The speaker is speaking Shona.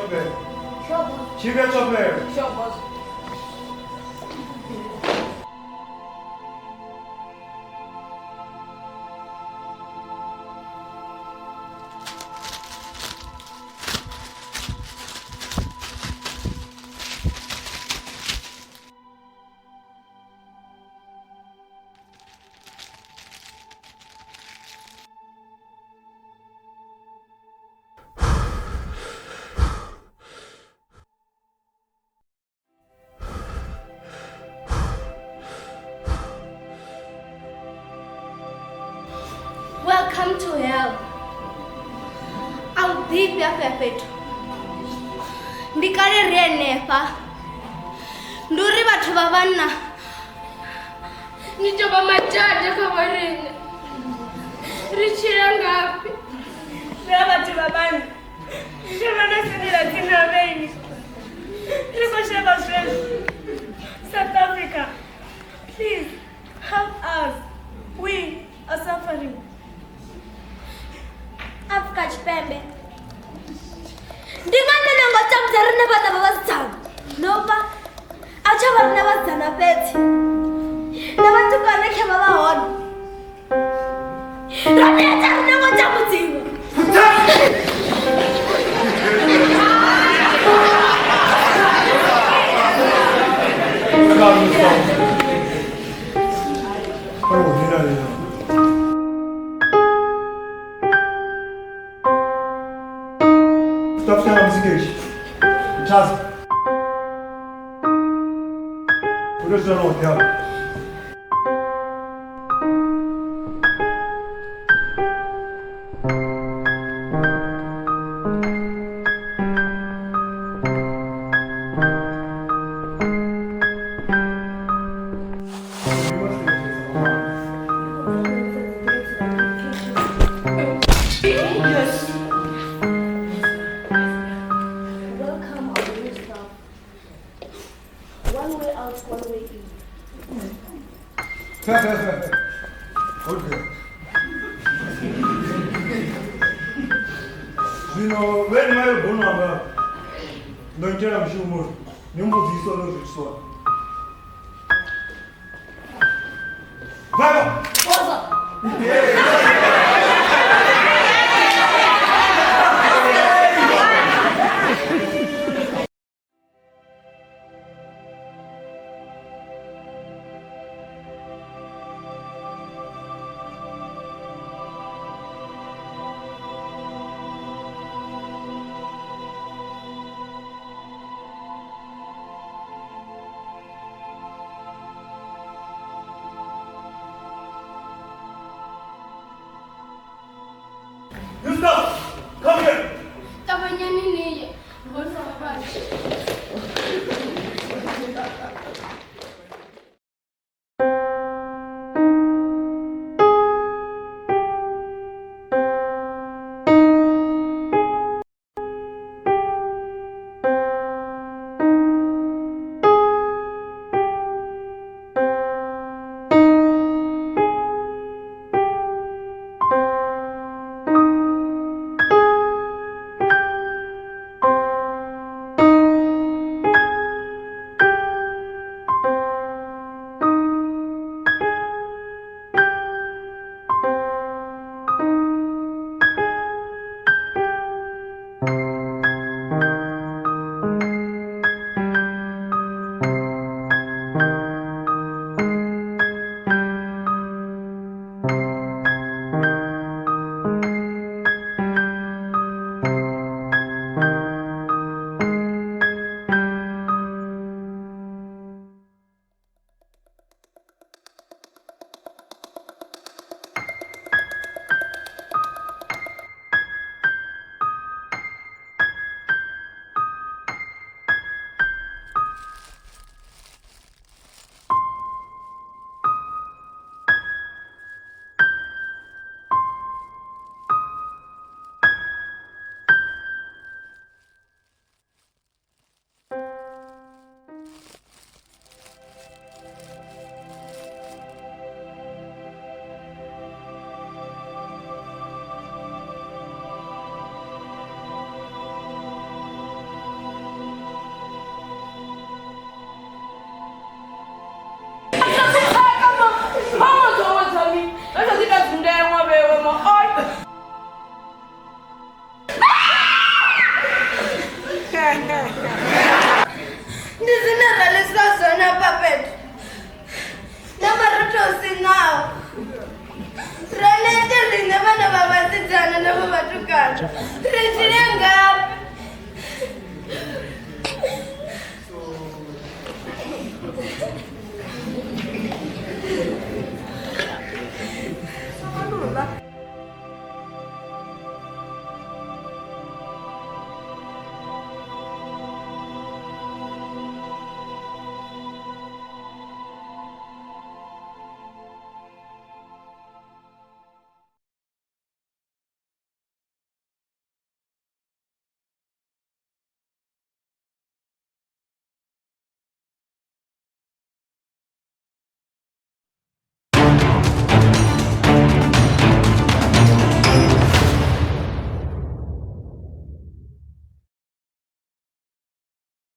chope. Sure, boss. Chicken chope. Sure, boss. Welcome to hell. I'll be perfect. Ndikale renepa. Nduri batho ba banna. Nitoba majaji kama rene. Richira ngapi? Ra batho ba banna. Shema na sinira tina beni. Liko sheba stress. South Africa. Please help us. We are suffering. Afrika Chipembe. Ndingane ngotamzerine bana babazana. Noba acha bana bazana bethi. Nabantu kana ke baba hona. Rameta rina ngotamuzimo. Stop saying I'm sick. Charles. What is the hotel? Okay. When my bonaba, don't tell him more. You must be so slow. Vamos! Gustav, come here. Tabanya nini? Bosa baba. Jeffrey.